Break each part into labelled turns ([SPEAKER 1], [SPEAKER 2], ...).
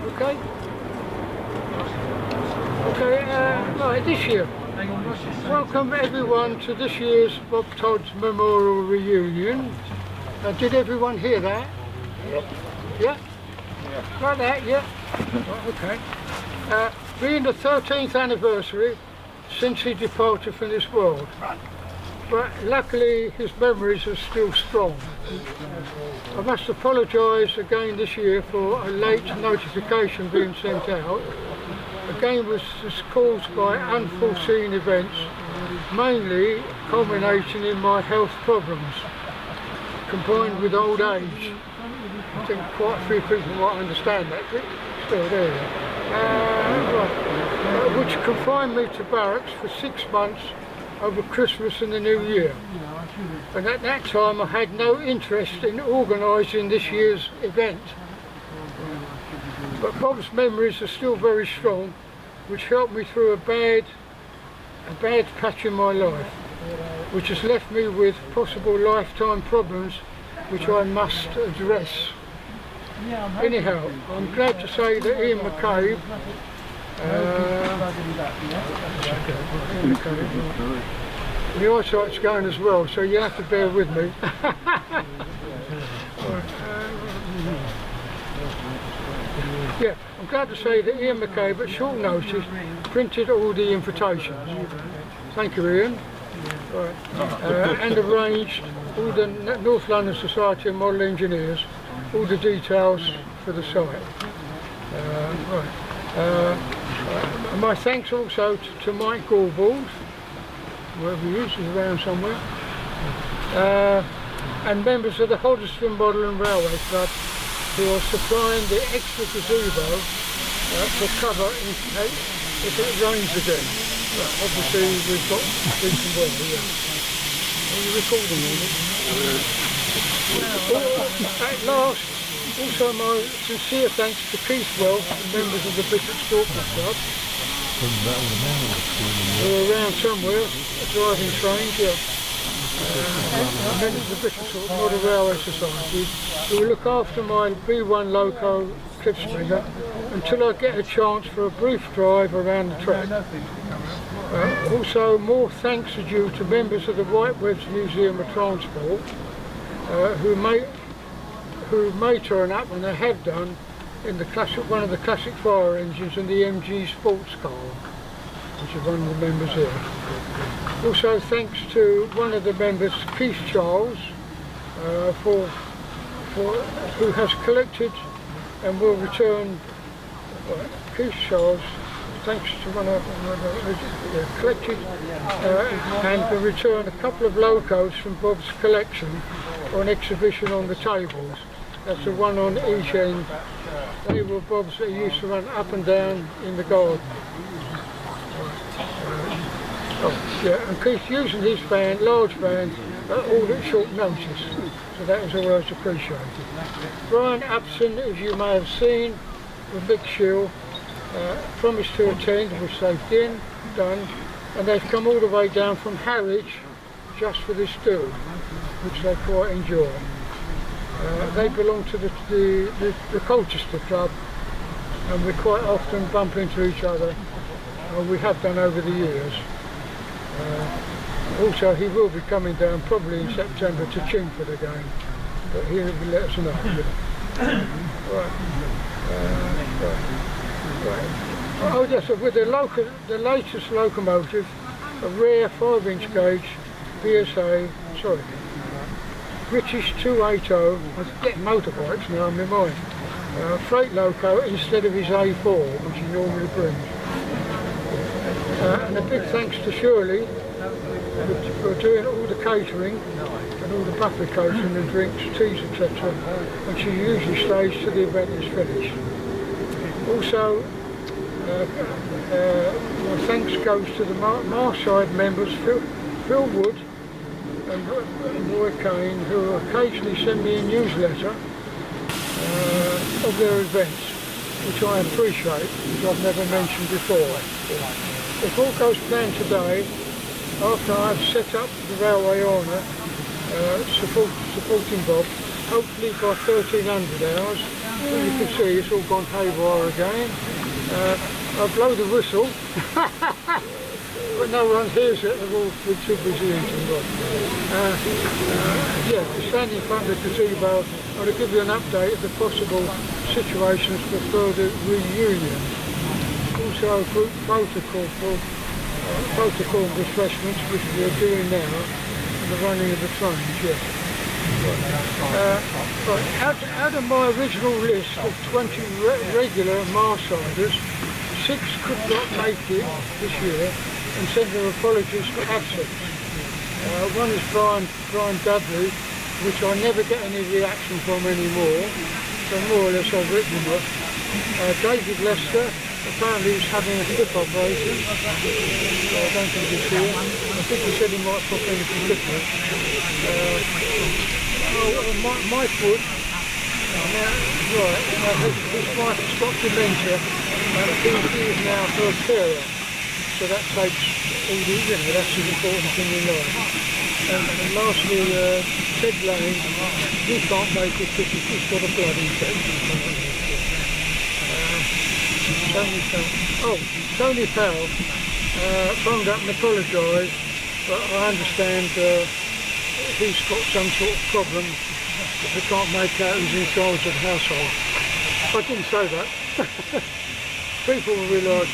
[SPEAKER 1] Okay. Okay, right, this year. Welcome everyone to this year's Bob Todd Memorial Reunion. Did everyone hear that?
[SPEAKER 2] Yep.
[SPEAKER 1] Yeah? Like that, yeah? Right, okay. Being the 13th anniversary since his departure from this world. But luckily his memories are still strong. I must apologise again this year for a late notification being sent out. Again was caused by unforeseen events, mainly culminating in my health problems, combined with old age. I think quite a few people might understand that, but still there. Which confined me to barracks for 6 months over Christmas and the New Year. And at that time I had no interest in organising this year's event. But Bob's memories are still very strong, which helped me through a bad patch in my life, which has left me with possible lifetime problems which I must address. Anyhow, I'm glad to say that Ian McCabe, the eyesight's going as well, so you have to bear with me. Yeah, I'm glad to say that Ian McCabe at short notice printed all the invitations. Thank you, Ian. Right. And arranged all the North London Society of Model Engineers, all the details for the site. And my thanks also to Mike Gorbald, wherever he is, he's around somewhere, and members of the Hoddesdon Model and Railway Club, who are supplying the extra gazebo for cover in case if it rains again. But obviously we've got decent weather here. Are you recording on it? At last, also my sincere thanks to Keith Wells and members of the Bishop's Dorcas Club, who are around somewhere, driving trains, yeah. Members of the Bishop's Model Railway Society, who will look after my B1 loco clipstringer until I get a chance for a brief drive around the track. Also, more thanks are due to members of the Whitewebs Museum of Transport, who may turn up, and they have done, in the one of the classic fire engines in the MG sports car, which is one of the members here. Also thanks to one of the members, Keith Charles, who has collected and will return. Keith Charles, thanks to one of collected and will return a couple of locos from Bob's collection for an exhibition on the tables. That's the one on each end. They were Bob's that he used to run up and down in the garden. And Keith using his van, large van, all at short notice, so that is always appreciated. Brian Upson, as you may have seen, with Mick Shield, promised to attend, which they've done, and they've come all the way down from Harwich just for this do, which they quite enjoy. They belong to the Colchester Club, and we quite often bump into each other, and we have done over the years. Also, he will be coming down probably in September to Chingford again, but he will let us know. Right. Oh yes, with the latest locomotive, a rare 5-inch gauge British 280, I'm getting motorbikes now in my mind, freight loco instead of his A4, which he normally brings. And a big thanks to Shirley for doing all the catering and all the buffet catering and drinks, teas, etc. And she usually stays till the event is finished. Also, my thanks goes to the Marside members, Phil Wood and Roy Kane, who occasionally send me a newsletter of their events, which I appreciate, which I've never mentioned before. If all goes planned today, after I've set up the railway honour, supporting Bob, hopefully by 1300 hours, As you can see, it's all gone haywire again. I blow the whistle, but no one hears it. They're all too busy eating. Yeah, standing in front of the gazebo, I want to give you an update of the possible situations for further reunions. Also, group protocol refreshments, which we are doing now, and the running of the trains. Yeah. Out of my original list of 20 regular Marsiders, 6 could not make it this year and send their apologies for absence. One is Brian Dudley, which I never get any reaction from anymore, so more or less I've written him off. David Lester, apparently he's having a hip operation, so I don't think he's here. I think he said he might pop in for Christmas. Mike Wood, his wife's got dementia, and he is now her carer, so that takes all the, that's as important thing in life. And lastly, Ted Lane, he can't make it because he's got a blood infection. Tony Powell phoned up and apologised, but I understand he's got some sort of problem that we can't make out who's in charge of the household. I didn't say that. People will realise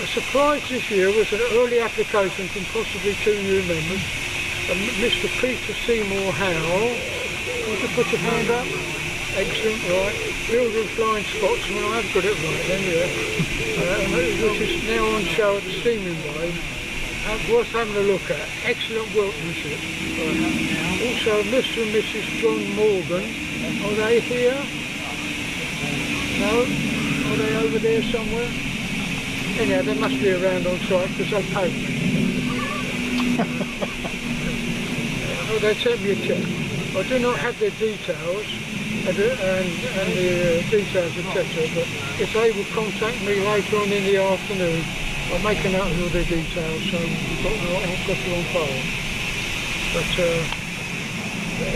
[SPEAKER 1] a surprise this year was an early application from possibly 2 new members. Mr. Peter Seymour Howell. Would you put your hand up? Excellent, right. Builder of Flying Scotsman, I have got it right then, yeah. Which is now on show at the Steaming Way. Worth having a look at. Excellent workmanship. Also, Mr. and Mrs. John Morgan. Are they here? No? Are they over there somewhere? Anyhow, they must be around on site because they paid me. They sent me a cheque. I do not have their details and the details, etc. But if they will contact me later on in the afternoon, I'll make a note of all their details, so I've got you on file. But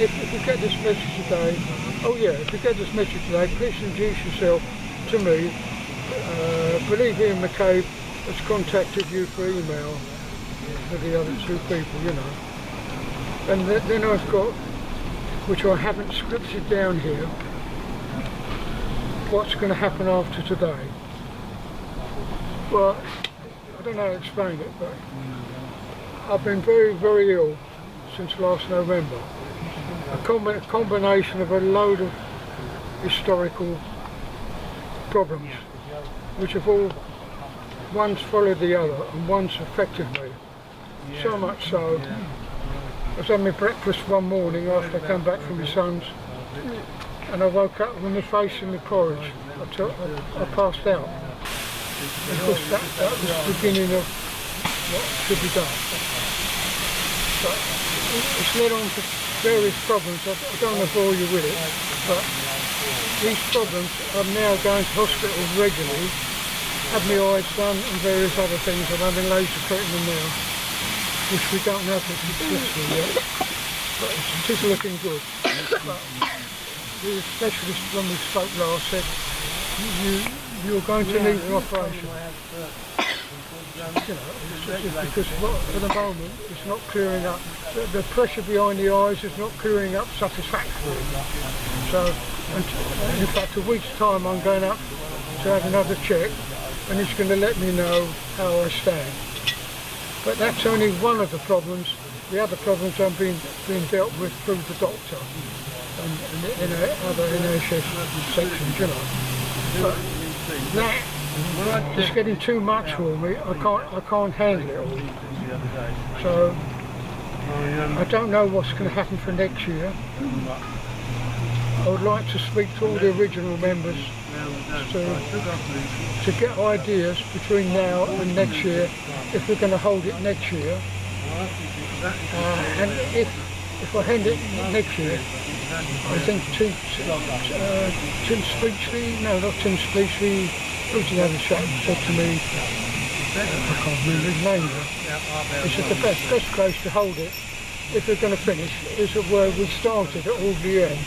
[SPEAKER 1] if you get this message today, if you get this message today, please introduce yourself to me. Believe Ian McCabe has contacted you for email for the other 2 people, And then I've got, which I haven't scripted down here, what's going to happen after today. Well, I don't know how to explain it, but I've been very, very ill since last November. A combination of a load of historical problems, which have all, one's followed the other and one's affected me. So much so, I was having my breakfast one morning after I came back from my son's, and I woke up with my face in the porridge. I passed out. Because that was the beginning of what should be done. But it's led on to various problems. I don't want to bore you with it, but these problems, I'm now going to hospital regularly, have my eyes done and various other things, and I'm in laser treatment now, which we don't know if it's successful yet, but it is looking good. But the specialist when we spoke last said, you're going to need an operation. Because at the moment it's not clearing up. The pressure behind the eyes is not clearing up satisfactorily. So, in fact, a week's time I'm going up to have another check, and it's going to let me know how I stand. But that's only one of the problems. The other problems are being dealt with through the doctor and in other NHS sections, But that is getting too much for me. I can't handle it all. So I don't know what's going to happen for next year. I would like to speak to all the original members to get ideas between now and next year, if we're going to hold it next year. And if I hand it next year, I think Tim Speechley, no, not Tim Speechley, who's the other chap, said to me, I can't remember his name now, he said the best place to hold it if we're going to finish, is where we started at all the end.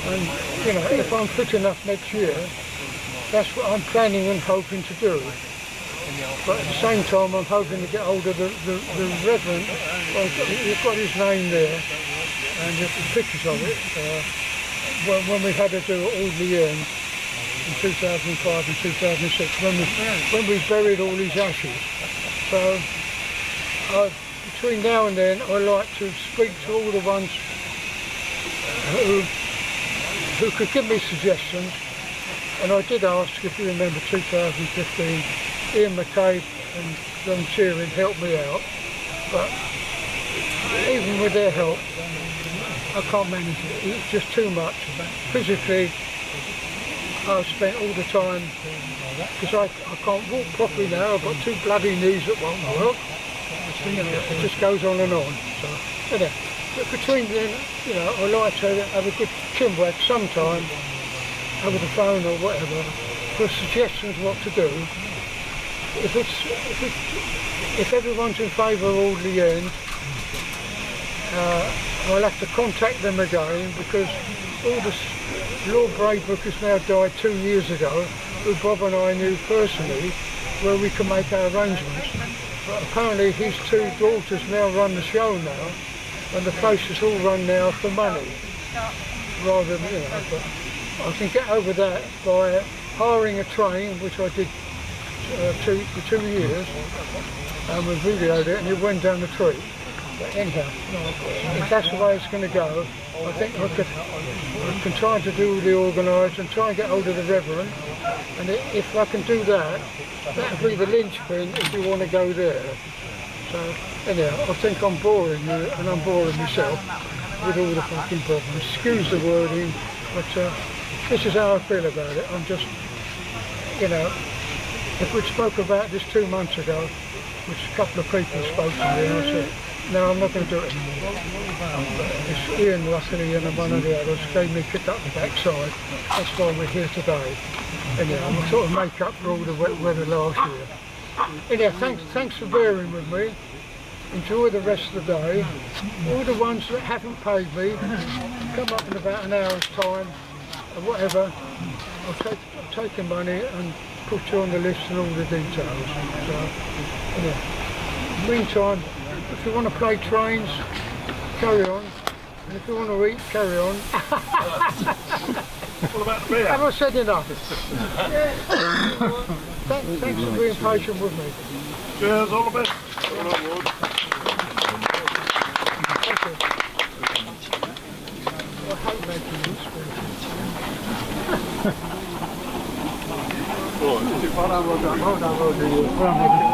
[SPEAKER 1] And, you know, if I'm fit enough next year, that's what I'm planning and hoping to do. But at the same time, I'm hoping to get hold of the Reverend. Well, you've got his name there, and the pictures of it, when we had to do it all the end in 2005 and 2006, when we buried all his ashes. So, between now and then, I like to speak to all the ones who could give me suggestions. And I did ask, if you remember 2015, Ian McCabe and John Shearing helped me out, but even with their help, I can't manage it. It's just too much. Physically, I've spent all the time, because I can't walk properly now. I've got two bloody knees that won't work. You know, it just goes on and on. So, you know, but between then, you know, I like to have a good chinwag sometime over the phone or whatever for suggestions what to do. If everyone's in favour of all the end, I'll have to contact them again, because all this Lord Braybrook has now died 2 years ago, who Bob and I knew personally, where we can make our arrangements. But apparently his two daughters now run the show now, and the place is all run now for money, rather than, you know, but I can get over that by hiring a train, which I did for 2 years, and we videoed it and it went down the tree. But anyhow, if that's the way it's going to go, I think I can try to do the organised and try and get hold of the Reverend, and if I can do that, that'll be the linchpin if you want to go there. So anyhow, I think I'm boring you, and I'm boring myself with all the fucking problems. Excuse the wording, but this is how I feel about it. I'm just, you know, if we'd spoke about this 2 months ago, which a couple of people spoke to me, and I said, no, I'm not going to do it anymore. It's Ian, luckily, and one of the others gave me a kick up the backside. That's why we're here today. Anyhow, I'll sort of make up for all the wet weather last year. Anyhow, thanks for bearing with me. Enjoy the rest of the day. All the ones that haven't paid me, come up in about an hour's time, or whatever. I'll take the money and put you on the list and all the details. So, yeah. In the meantime, if you want to play trains, carry on. And if you want to eat, carry on.
[SPEAKER 2] What about the beer?
[SPEAKER 1] Have I said enough? Thanks for being patient with me.
[SPEAKER 2] Cheers, all the best.
[SPEAKER 1] Thank you. I hate making these speeches.
[SPEAKER 2] Well done, well done.
[SPEAKER 1] Well done, well done.